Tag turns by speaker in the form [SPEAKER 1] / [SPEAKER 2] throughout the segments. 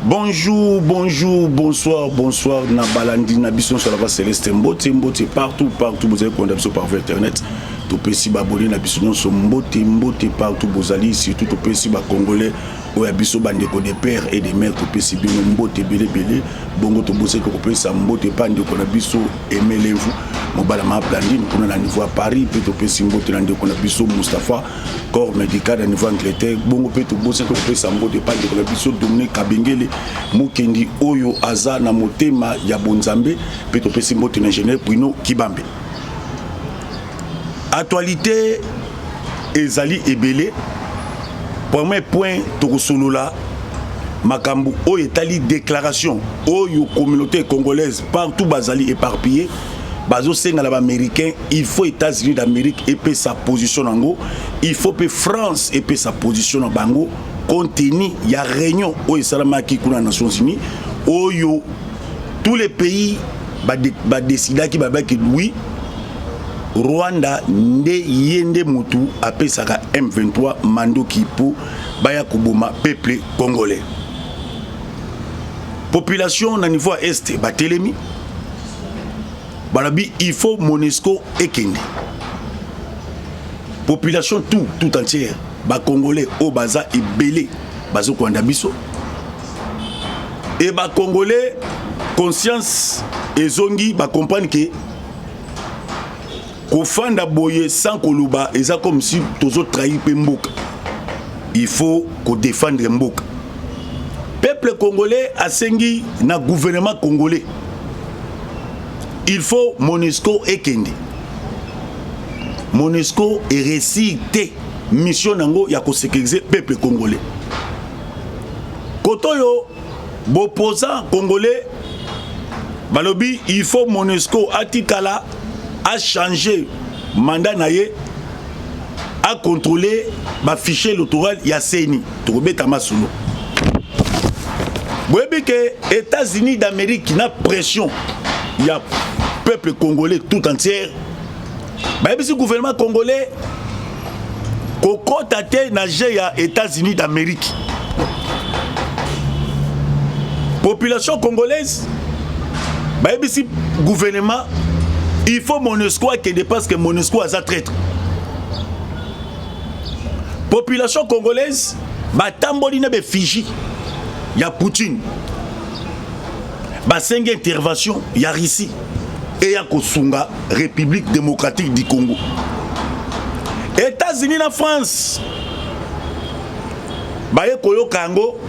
[SPEAKER 1] Bonjour, bonjour, bonsoir, bonsoir. Na balandi na bison sur la base céleste mbote partout, vous avez condamné par internet. Tout petit baboni na bison sur mbote partout vous allez surtout tout petit ba congolais ou abiso bande de pères et de mères tout petit bino mbote belé bongo to bosé ko pesa mbote pande ko na biso emele vous mobala ma blandine kuna na niveau à Paris pe to petit mbote na ndeko na biso Mustafa corps médical à niveau Angleterre bongo pe to bosé ko pesa mbote pande ko na biso Dominique Kabengele Mukendi oyo aza na motema ya bonzambe pe to pesi mbote na ingénieur Bruno Kibambe. Actualité ezali ebele. Premier point tokosolola makambu oyo etali déclaration oyo communauté congolaise partout bazali éparpillé bazo senga la américain il faut États-Unis d'Amérique et sa position nango il faut que France et sa position na bango compte tenu ya réunion oyo salamaki kuna Nations Unies oyo tous les pays ba décida ki babaki oui Rwanda nde yende mutu apesaka M23 mando kipo baya kuboma peuple congolais. Population na niveau est batelemi balabi il faut MONUSCO ekende. Population tout entière ba congolais au baza ebele bazo kwanda biso et ba congolais conscience ezongi ba comprendre que Kofanda boye sans koluba et ça comme si tous autres trahis Mboka. Il faut qu'on défende Mboka. Peuple congolais a sengi na gouvernement congolais. Il faut MONUSCO et Kendi. MONUSCO est récité mission nango ya ko sécuriser peuple congolais. Kotoyo opposant congolais balobi il faut MONUSCO atikala a changé mandat naye a contrôler ba fichier électoral ya CENI to beta masuno boyebi que États-Unis d'Amérique na pression ya peuple congolais tout entier bayebi si gouvernement congolais kokota te na je ya États-Unis d'Amérique population congolaise bayebi si gouvernement il faut MONUSCO qui dépasse que MONUSCO a sa traître. Population congolaise, batamboli na be Fiji, ya Poutine. Ba cinq intervention ya Russie et ya Kosunga, République démocratique du Congo. États-Unis na France. Ba ye koyo kango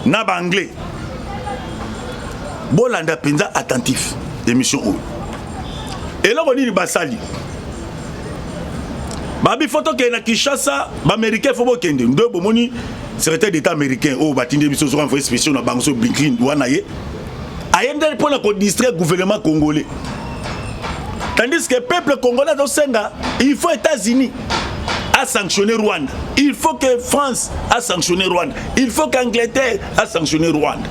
[SPEAKER 1] na ba anglais. Bolanda penza attentif. Émission où et là on dit basali babi photo que na Kinshasa ba américain faut bokende ndo bomoni secrétaire d'état américain au batinde biso sur envoyé spécial na bango so Blinken wana ye ayende pour la distraire gouvernement congolais tandis que peuple congolais do senga il faut États-Unis a sanctionné Rwanda il faut que France a sanctionné Rwanda il faut qu'Angleterre a sanctionné Rwanda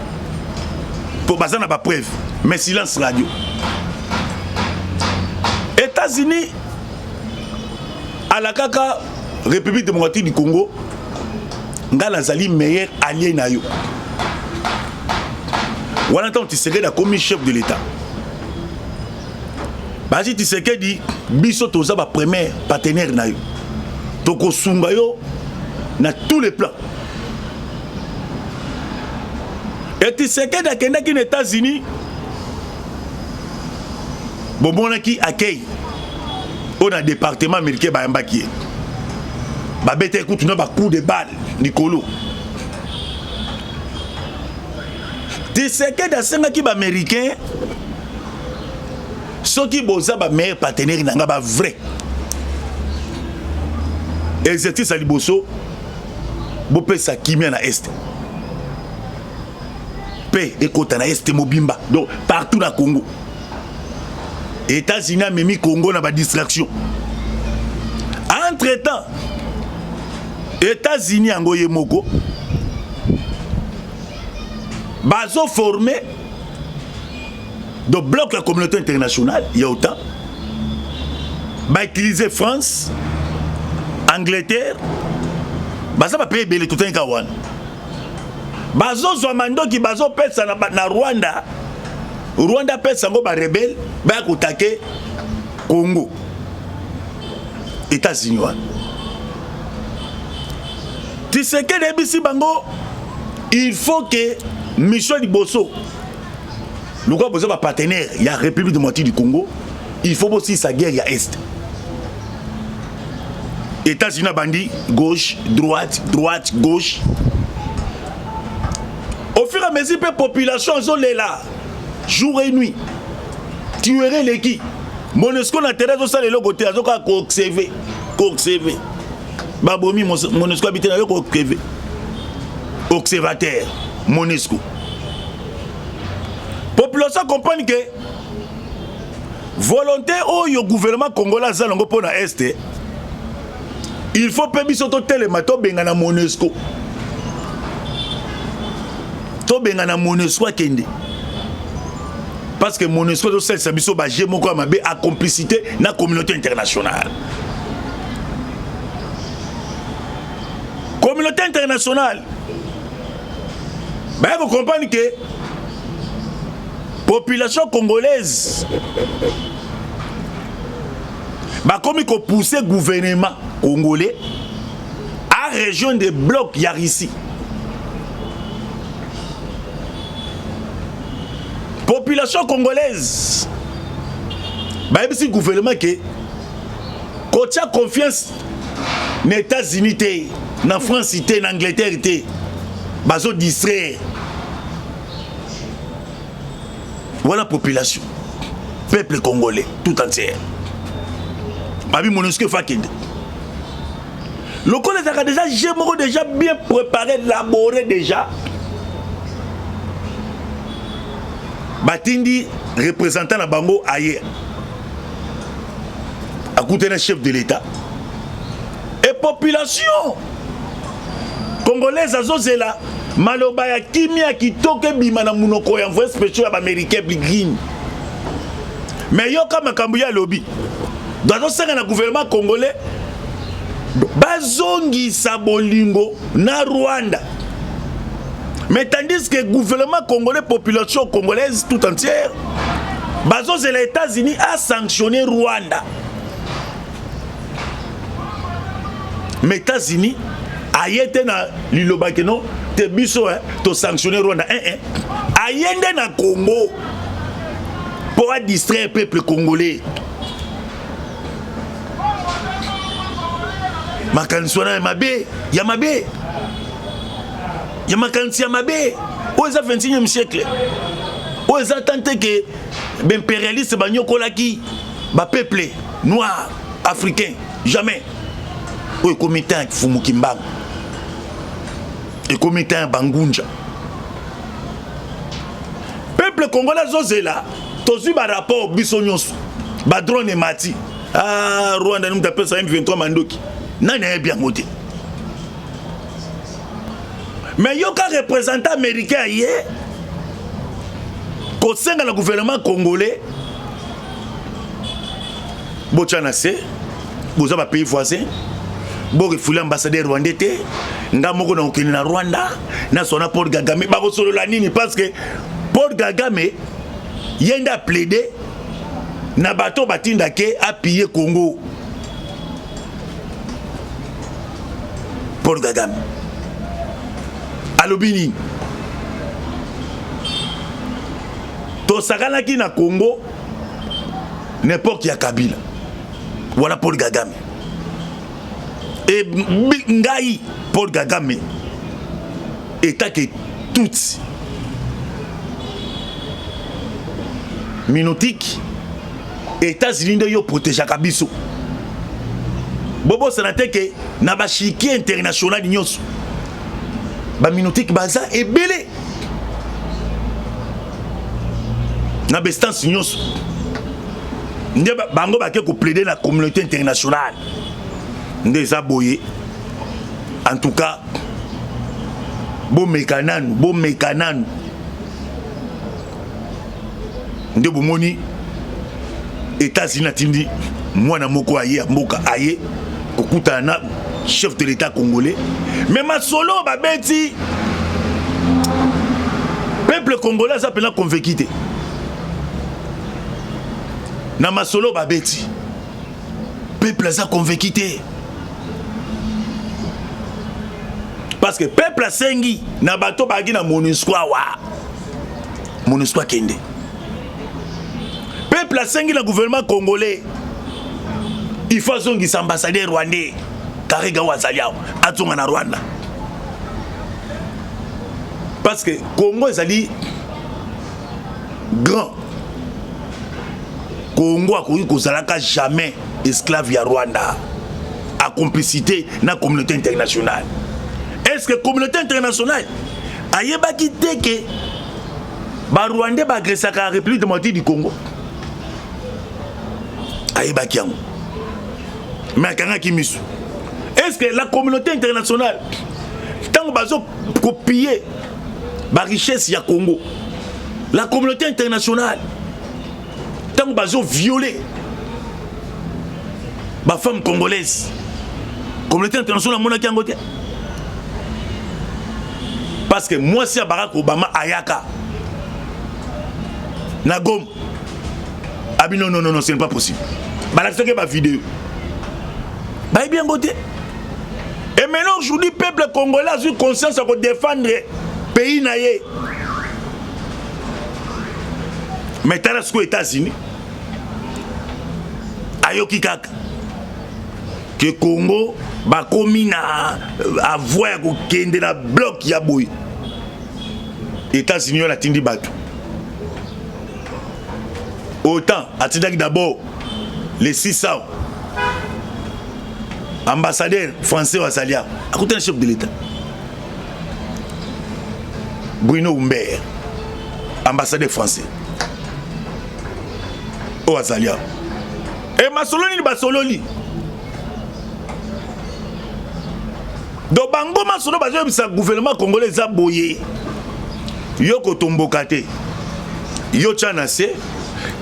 [SPEAKER 1] pour baser na ba preuve mais silence radio. États-Unis à la kaka République démocratique du Congo ngala zali meilleur allié na yo. Wana tant Tshisekedi a commis chef de l'État. Bazi Tshisekedi biso toza ba premier partenaire na yo. Toko sunga yo na tous les plans. Et Tshisekedi a kenda ki États-Unis Bomona qui accueille au département américain Bayambaki. Babete écoute na ba coup de balle Nicolo. Tshisekedi asenga ki ba américain ceux qui boza ba meilleur partenaire nanga ba vrai. Exercice à liboso bopesa kimia na est. Paix et kota na est mobimba. Donc partout na Congo. États-Unis a mis Congo dans la distraction. Entre-temps, États-Unis a envoyé Moko. Bazo formé de bloc la communauté internationale, il y a autant. Va utiliser France, Angleterre, ça va payer belé tout un kawan. bazo zwa mandoki bazo pesa na Rwanda. Rwanda pesa ngo ba rebelle ba kutake Congo. États-Unis. Tshisekedi ebisi bango, il faut que Michel Liboso, le quoi besoin de partenaire, il y a République démocratique du Congo, il faut aussi sa guerre, il y a Est. États-Unis bandi, gauche, droite, droite, gauche. Au fur et à mesure que la population est là, jour et nuit, tuerait les qui. Monusco n'a intérêt de ça les côté, à quoi coxévé, coxévé. Babomi, Monusco habite dans le coxévé. Observateur, Monusco. Population comprend que volonté au gouvernement congolais zalongo pour na Est. Il faut payer bisoto telemato bengana Monusco. To bengana Monusco kende. Parce que Monusco do sel sabiso ba jemoko mabe a complicité na communauté internationale. Communauté internationale. Ben vous comprenez que population congolaise bah comme il faut pousser le gouvernement congolais à rejoindre des blocs Yarissi. Population congolaise bah si le gouvernement que quand tu as confiance dans les États-Unis, dans la France, dans l'Angleterre, bah so distraire. Voilà la population, peuple congolais tout entier. Babi Monusco Fakinde. Le collège a déjà bien préparé, élaboré déjà. Batindi représentant la Bango ailleurs. À côté d'un chef de l'État. Et population congolaise à Zozela. Maloba ya kimia kitoke bima na munoko ya envoyé spécial américain Bligin. Mais yo kama kambuya lobby. Dans un gouvernement congolais bazongi sabolingo na Rwanda. Mais tandis que le gouvernement congolais, population congolaise tout entière, bazos et les États-Unis a sanctionné Rwanda. Mais les États-Unis ayete na lilobakeno te biso to sanctionner Rwanda ayende na Congo pour distraire le peuple congolais. Makanswana yamabe yamabe yamakansi yamabe au 21e siècle au tenté que l'impérialiste banyokolaki ba peuple noir africain jamais au comité Fumukimbang et comité Bangunja. Peuple congolais zozela tozu ba rapport bisonyos ba drone et mati. Ah Rwanda nous appelle ça M23 Mandoki. Nani est bien moté. Mais yo ka représentant américain hier ko senga le gouvernement congolais bochana se boza ba pays voisin. Bon refoulé ambassadeur rwandais nga moko na okini na Rwanda na sona Paul Kagame ba solo la nini parce que Paul Kagame yenda plaider na bato batinda ke a piller Congo. Paul Kagame alobini to sakana ki na Congo n'importe ya Kabila voilà Paul Kagame. Et Ngai Paul Kagame état que toutes minotique États-Unis de yo protéger Kabiso. Bobo sanate que na ba chiki international nyonso ba minotique baza ebele na bestance nyonso nde bango ba ke ko plaider la communauté internationale. Ndeza boye en tout cas bon mécanane nde bomoni États-Unis tindi mwana moko aye mboka aye kokutana chef de l'État congolais mais masolo babeti peuple congolais ça pena convaincu. Na masolo babeti. Peuple ça convaincu. Parce que peuple sengi na bato bagi na MONUSCO wa. MONUSCO kende. Peuple sengi na gouvernement congolais. Il faut zongi ambassadeur rwandais. Kariga Wazaliao atunga na Rwanda. Parce que Congo ezali grand. Congo a connu kozalaka jamais esclave ya Rwanda. A complicité na communauté internationale. Est-ce que la communauté internationale a yebaki te que ba Rwandais ba agressé la République démocratique du Congo? A yebaki yango. Mais kanga kimisu. Est-ce que la communauté internationale tant bazo copier la richesse ya Congo, la communauté internationale tant bazo violer la femme congolaise, la communauté internationale mona ki angote? Parce que moi si Barack Obama ayaka Nagom abi non ce n'est pas possible. Balaksoke ba vidéo ba bien gote. Et maintenant aujourd'hui peuple congolais a eu conscience de défendre le pays naïe. Mais t'as aux États-Unis ayoki kaka que Congo ba komi na avoir ko kende na bloc ya boy. États-Unis la tindi bato. Autant atindaki d'abord les 600 ambassadeurs français au Salia, à côté du chef de l'État. Bruno Humbert, ambassadeur français au Salia. Et Masoloni Basoloni. Donc bango Masolo Basoloni sa gouvernement congolais a boyé. Yoko tombokate. Yo chanase.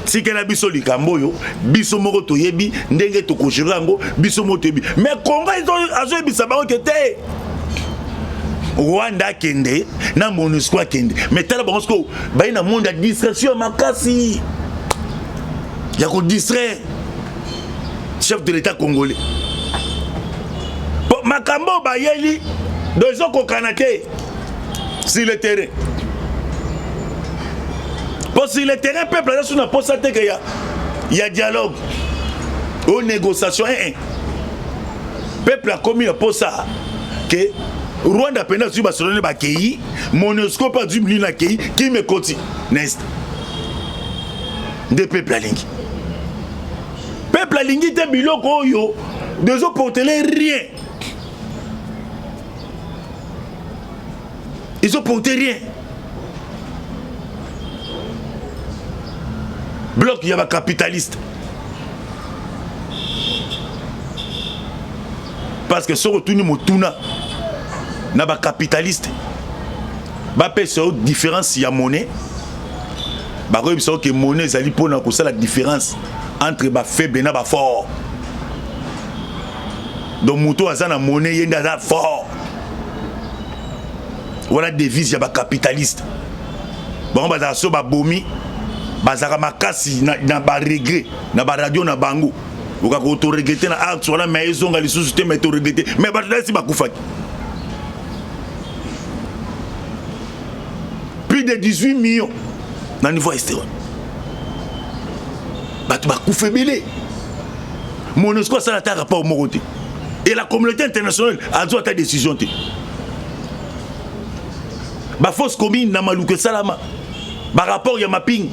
[SPEAKER 1] Tikela biso likambo yo biso moko toyebi ndenge tokojirango biso motebi mais Congo azo ebisa bango kete Rwanda kende na MONUSCO kende mais tala bango sko ba ina monde ya distraction makasi ya ko distraire chef de l'état congolais makambo ba yeli dozo ko kanate sur le terrain. Parce que le terrain peuple là sur na poste que il y a dialogue aux négociations peuple a commis un poste que Rwanda pena sur Barcelone ba kei MONUSCO pas du blina kei qui me koti next de peuple alingi te biloko yo deux porter rien ils ont porté rien. Bloc, il y a un capitaliste. Parce que ce retour nous tuna na ba capitaliste. Ba pèse différence il y a monnaie. Ba ko biso que monnaie zali pona ko ça la différence entre ba faible et ba fort. Donc moto azana monnaie yenda fort. Voilà devise il y a ba capitaliste. Bon ba so ba bomi bazaka makasi na ba regret na ba radio na bango uka ko to regretter na acte wala maison ngali société mais to regretter mais ba si ba kufaki plus de 18 millions na niveau extérieur ba to ba kufebele MONUSCO ça n'attend pas au Moroté et la communauté internationale a dû ta décision te ba force commune na maluke salama ba rapport ya mapping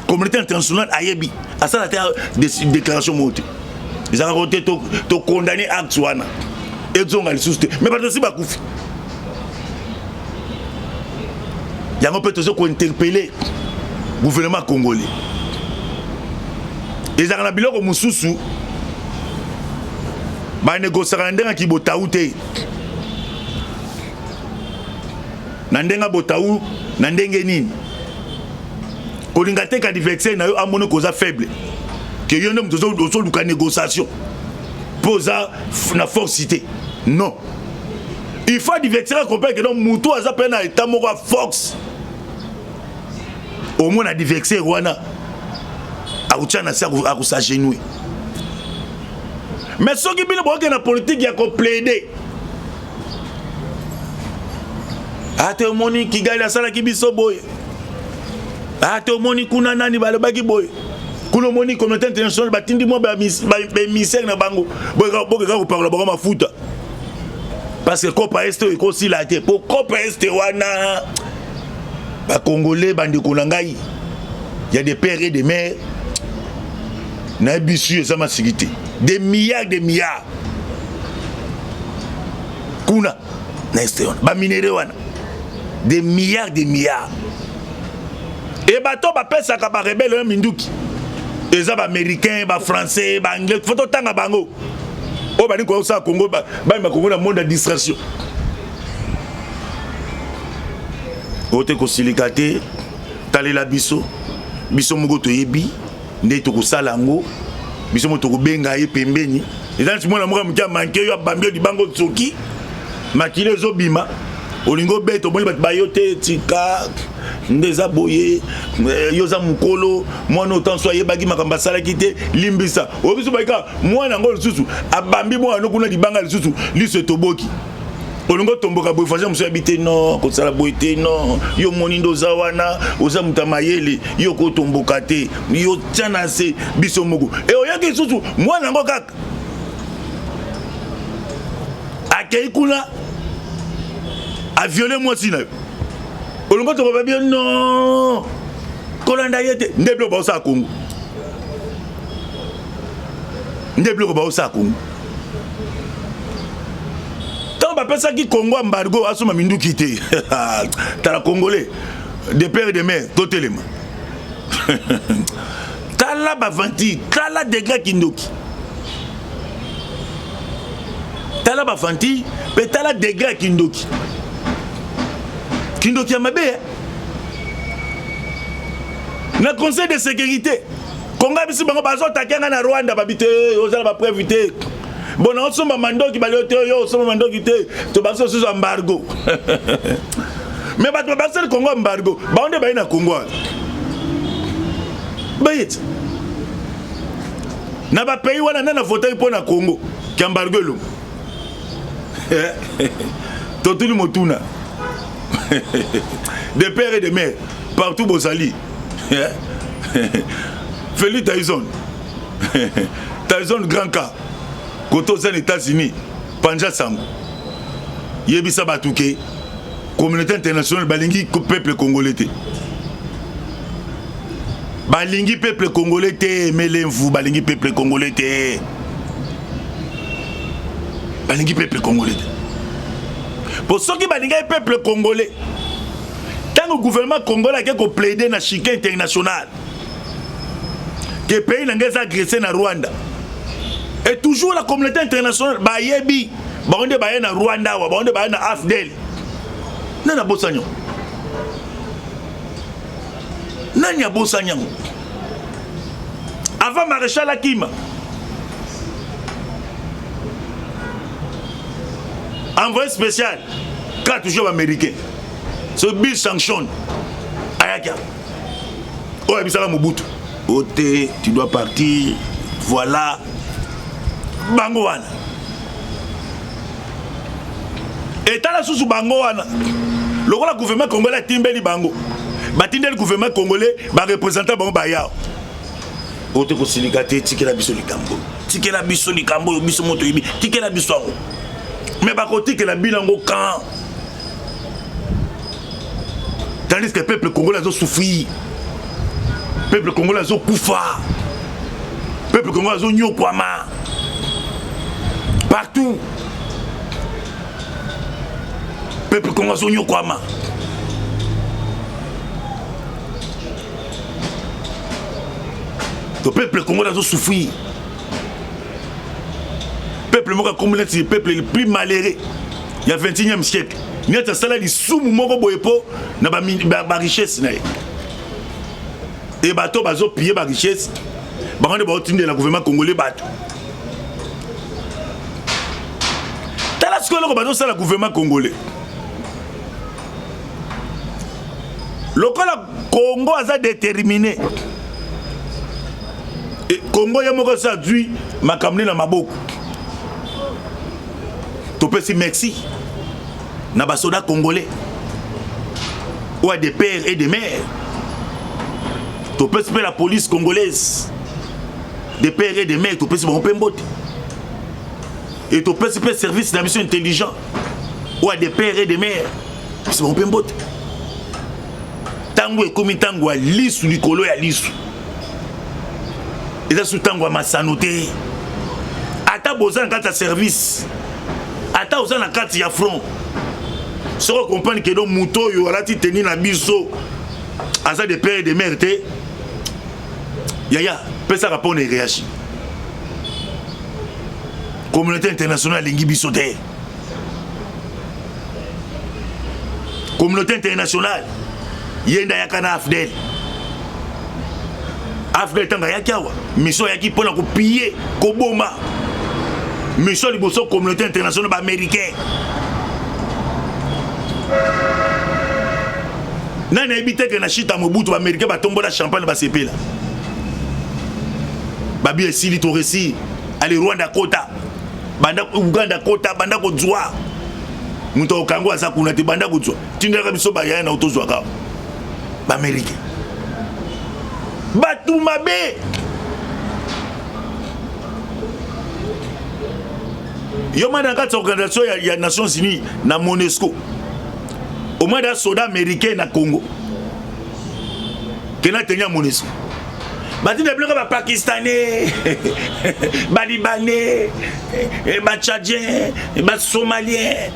[SPEAKER 1] communauté internationale ayebi à ça la déclaration monté ils ont voté to condamner acte wana et zonga les sousté mais pas aussi ba koufi il y a un peu de ko interpeller gouvernement congolais ils ont biloko mususu ba négocier ndenga ki botaou te na ndenga botaou na ndenge nini Kolingate ka diverser na yo amono koza faible que yo ndem tozo luka négociation posa na forcité non il faut diverser comprendre que donc muto aza pena état moko force au moins a diversé wana akuchana sa akusagenouer. Mais ce qui bino boke na politique ya ko plaider. Ate omoni Kigali asala kibiso boy. Ate omoni kuna nani balobaki boy. Kuna omoni communauté internationale batindi mo ba misère na bango. Boke ka ko parla ba mafuta. Parce que Copa Est est aussi la tête. Pour Copa Est wana ba Congolais bande konangai. Il y a des pères et des mères. Na bisu et sama sécurité. Des milliards. Kuna na Est ba minéré wana. Des milliards. Et bato ba pesa ka ba rebelle minduki. Les américains, les français, les anglais, il faut tout le temps bango. Oh bah ni quoi ça Congo bah Congo dans monde de distraction. Ote ko silikate talela biso moko to yebi nde to ko salango biso mo to ko benga ye pembeni. Et dans ce moment moi mukia manqué yo bambio di bango tsoki makile zo bima olingo beto boni bat bayote tika ndeza boye yoza mukolo mwana autant soyez bagi makamba sala kité limbisa obiso baika mwana ngolo susu abambi mwana kuna dibanga susu liso toboki olingo tomboka boye faja muso habité non ko sala boyete non yo moni ndoza wana oza mutamayele yo ko tomboka te yo tana se biso moko e oyaki susu mwana ngo kaka akei kuna a violé moi si na olongo to ba bien non kolanda yete ndeblo ba osa Congo ndeblo ba osa Congo tant ba pesa ki Congo embargo asoma minduki te tala congolais de père et de mère totelema tala ba vanti tala degré kindoki tala ba vanti pe tala degré kindoki Kindoki Amabe na conseil de sécurité Congo bisi bango bazo takanga na Rwanda babité ozala ba prévité bon on somba mandoki balote yo somba mandoki te to baso sous embargo mais ba to baso Congo embargo ba onde ba na Congo bayet na ba pays wana na voter pour na Congo ki embargo lo to tuni motuna des pères et des mères partout Bozali. Félix Tyson grand cas côté aux États-Unis Panja Sam Yebisa Batouké communauté internationale balingi peuple congolais balingi peuple congolais mêlez vous balingi peuple congolais balingi peuple congolais. Pour ceux qui balinga le peuple congolais, tant le gouvernement congolais a plaidé dans le chiquet international, que le pays n'a agressé dans Rwanda, et toujours la communauté internationale, bah yebi, bah on est bah na Rwanda, bah on est bah na Afdel, nana bossanyo, nanya bossanyo, avant maréchal Akima. Envoyé spécial, 4 jours américains. Ce bill sanctionne. Ayaka. Oh, et puis ça va Mobutu. Ote, tu dois partir. Voilà. Bangoana. Et t'as la sous Bangoana. Le gouvernement congolais a timbé Bango. Batinde le gouvernement congolais va représenter Bango Bayao. Ote ko silikate, tike la biso likambo. Tike la biso likambo, biso moto yibi. Tike la biso ango. Mais par contre, que la bilango quand tandis que le peuple congolais a souffert, le peuple congolais a koufa, le peuple congolais a nyokwama, partout, le peuple congolais a nyokwama. Le peuple congolais a souffert. Peuple moka congolais c'est le peuple le plus malheureux. Il y a 21e siècle. Il y a ça là les sous moko boyepo na ba richesse na. Et bato bazo piller ba richesse. Ba on ba otinde la gouvernement congolais bato. Tala ce que le bato ça la gouvernement congolais. lokola Congo aza déterminé et Congo yamoko sa dui makamne na maboko topesi merci na ba soda congolais ou à des pères et des mères topesi la police congolaise des pères et des mères topesi ba pembote et topesi service de mission intelligent ou à des pères et des mères c'est ba pembote tango ekomi tango ya lisu likolo ya lisu eza su tango ya masano te ata boza na kati ya service ata oza na kati ya front soko comprendre que do muto oyo alati teni na biso aza de père et de mère te yaya pesa rapport na réagir communauté internationale lingi biso te communauté internationale yenda yakana afdel afdel tanga yakiawa mission yaki pona ko piller ko boma mission liboso communauté internationale ba américain nana ebite ke na chita mobutu ba américain ba tombola champagne ba sepela babi esili to resi ale Rwanda kota banda Uganda kota banda ko dzwa muto kango asa kuna te banda ko dzwa tindaka biso ba yana otozwa ka ba américain batu mabe yo mana kati organisation ya Nations Unies na MONUSCO au moins d'un soldat américain na Congo qui n'a tenu à MONUSCO bati de bloquer ba pakistanais ba libanais ba tchadien ba somalien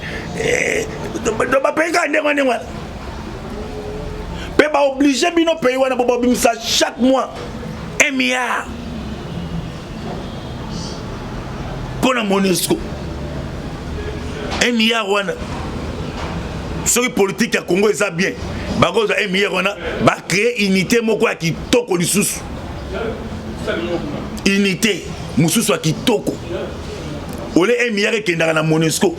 [SPEAKER 1] ba pays ndenge pe ba obligé bino pays wana bo bimisa chaque mois 1 milliard pour la MONUSCO 1 milliard wana sur politique ya Congo eza bien ba cause 1 milliard wana ba créer unité moko ya kitoko lisusu unité mususu ya kitoko ole 1 milliard ekendaka na MONUSCO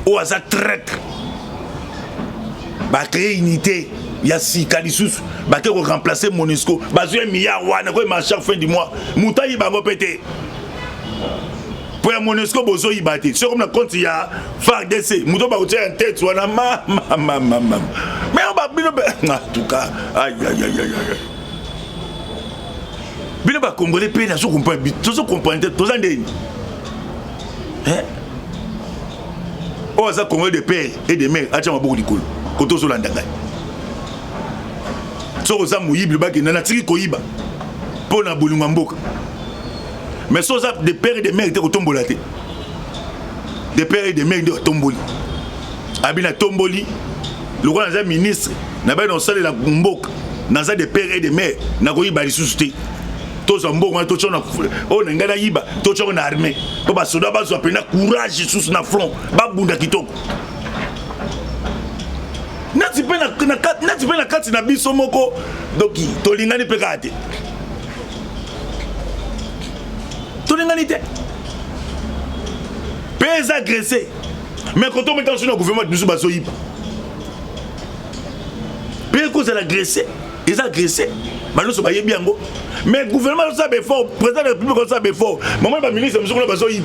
[SPEAKER 1] o aza traître ba créer unité ya sika lisusu ba ke ko remplacer MONUSCO ba zo 1 milliard wana ko marcher fin du mois mutayi bango pété pour la MONUSCO bozo ibati c'est comme la compte ya FARDC muto ba utia en tête wana mais on va bino en tout cas aïe aïe aïe aïe bino ba congolais pe na so comprendre to comprendre to za ndeni hein o za congolais de père et de mère acha maboko likolo koto so landanga so za muyibi ba ke na tiki koyiba pona bulunga mboka. Mais ça, des pères et des mères, ils tombent. Des pères et des mères, ils tombent. Abina tomboli, le roi est ministre, n'a pas dans salle la mboka, n'a pas des pères et des mères, n'a pas eu de souci. Tous en mboka, tous en on n'a pas eu tous en armée. Pour que soda bas soit plein courage sous na front, babunda kitoko. Nati pe na kati na biso moko, donc tolingani pe kate. L'humanité pays agressé mais quand on met dans le gouvernement nous sommes soyib pays cause l'agressé ils agressé mais nous sommes bien mais gouvernement ça be fort président de la République ça be fort maman ba ministre nous sommes soyib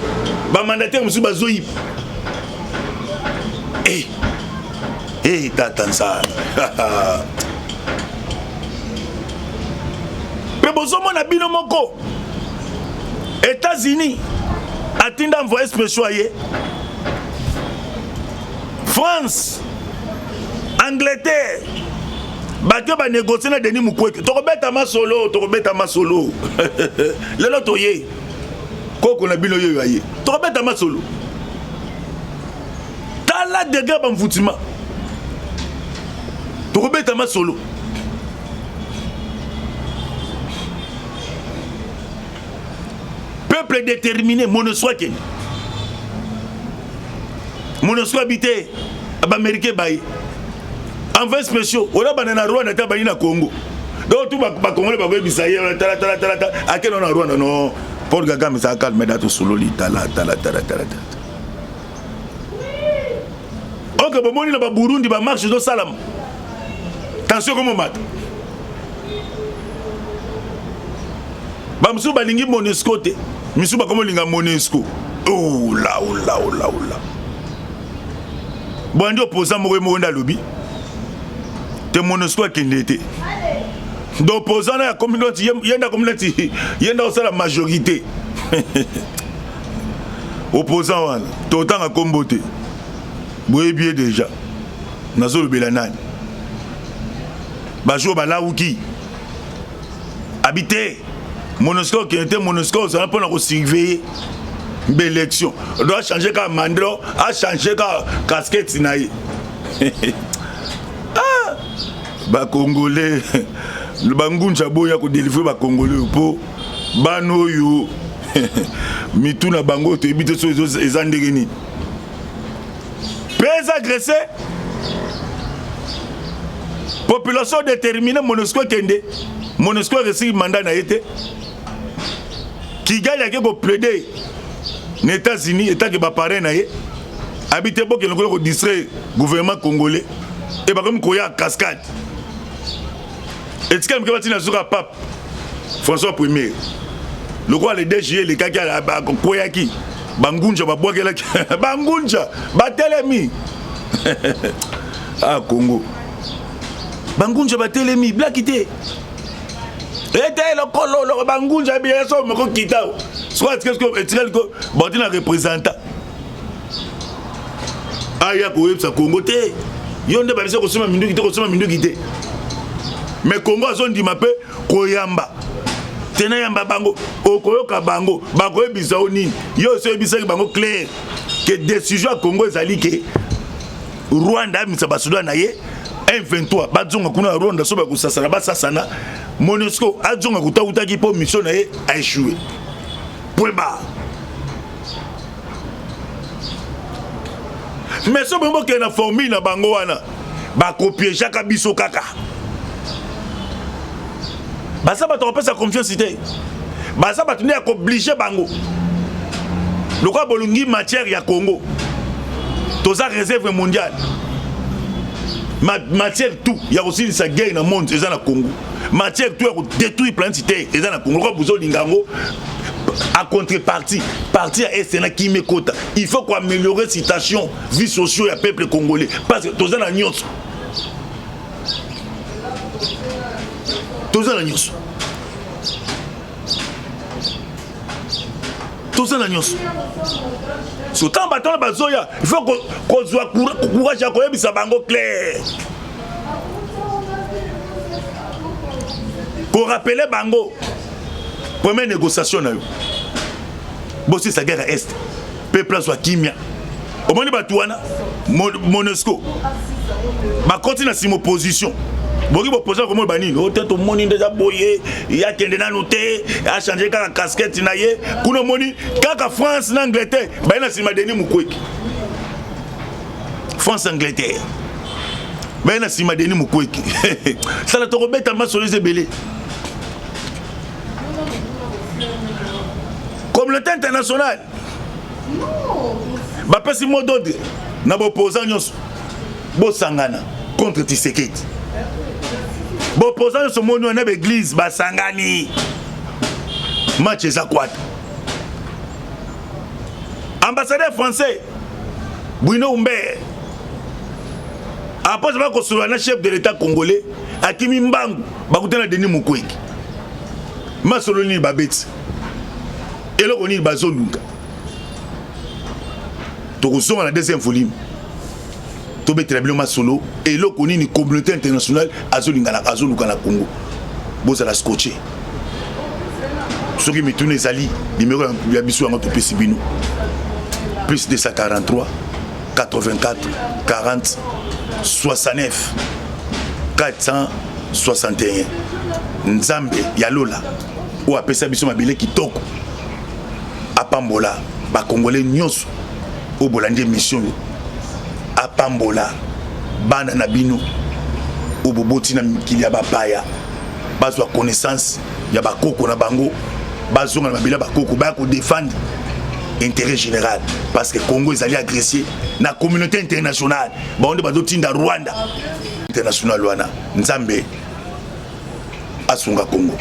[SPEAKER 1] ba mandataire nous sommes soyib eh t'attends ça mais bozomo na bino moko États-Unis atinda envoyé spécial France Angleterre bato ba négocier na Denis Mukwege tokobeta masolo lelo toye koko na bino yo aye tokobeta masolo tala dégâts ba mfutima tokobeta masolo peuple déterminé MONUSCO habité américain bayi envoyé spéciaux on a banana Rwanda ta bani na Congo donc tout ba congolais ba bisa ye tala akeno na Rwanda non Paul Kagame ça calme dato solo li tala ok bomoni na ba Burundi ba marche do salam tension comme mata ba musu balingi Monusco te misu ba comme linga Monusco oh là oh là oh là oh là bon ndi opposant mo nda lobby te Monusco kende te d'opposant à la communauté yenda communauté yenda au la majorité opposant wana totan a comboté boye bien déjà nazo le belanani bajo balauki habité Monusco qui était Monusco ça pour nous surveiller l'élection doit changer comme mandro a changer comme casquette naïe ah ba congolais le bangunja boya ko délivrer ba congolais po bano yo mituna bango te bité so ezandegeni pèse agressé population déterminée Monusco kende Monusco reçu mandat na été Kigali a ko plaider les États-Unis état que ba parrain na ye habité bo ke ko distraire gouvernement congolais et ba comme koya cascade et ce que va sur pape François Ier le quoi le DG les kaki a koyaki bangunja ba boakela bangunja ba telemi ah Congo bangunja ba telemi blakité était le colo bangunja bien so me ko kita soit qu'est-ce que est-il que botina représentant aya ko websa Congo te yonde ba bisa ko soma mindu kité mais Congo azon di mape koyamba tena yamba bango okoyoka bango bakoyebisa oni yo so yebisa bango clair que décision à Congo ezali ke Rwanda misa basuda na ye M23 bazonga kuna Rwanda so bakusasana basasana Monusco azonga kutakuta ki po mission na ye a échoué point bas mais so bombo ke na formule na bango wana ba copier Jacques Biso kaka basa ba to pesa confiance ité basa ba tuni ko obliger bango le quoi bolungi matière ya Congo toza réserve mondiale matière tout il y a aussi sa guerre dans le monde c'est dans le Congo matière tout pour détruire planète c'est dans le Congo quoi besoin lingango à contrepartie partie à SNA qui me quota il faut quoi améliorer la situation vie sociale du peuple congolais parce que toza na nyonso toza na nyonso toza na nyonso so tant baton bazoya il faut qu'on soit courage à koyebisa bango clair pour rappeler bango première négociation na yo bossi sa guerre à est peuple soit kimia au moment batouana Monusco ba continue na opposition boki opposition comme bani no tête au moni déjà boyé il y a kende na noté a changé ka casquette na ye kuno moni kaka France na Angleterre ba na sima Denis Mukwege France Angleterre ba na sima Denis Mukwege ça la to robeta masolo zebele communauté internationale ba pesi mot d'ordre na ba opposant nyonso bo sangana contre Tshisekedi bo opposant nyonso moni na l'église ba sangani match eza kwata ambassadeur français Bruno Humbert après ba ko solo na chef de l'état congolais Akimi Mbangu ba kutana Denis Mukwege masolo ni babeti et là on y bazonunga tokosonga na deuxième volume to betela biloma solo et là on y une communauté internationale azolinga na Congo bozala scotché soki mitune ezali numéro ya biso yango topesi bino plus 243 84 40 69 461 Nzambe ya Lola ou apesa biso mabele kitoko apambola ba congolais nyonso o bolande mission apambola bana na bino o boboti na mikili ya bapaya bazwa connaissance ya bakoko na bango bazonga na mabele bakoko ba ko défendre intérêt général parce que Congo est allé agresser la communauté internationale ba onde bazo tinda Rwanda international wana Nzambe asunga Congo.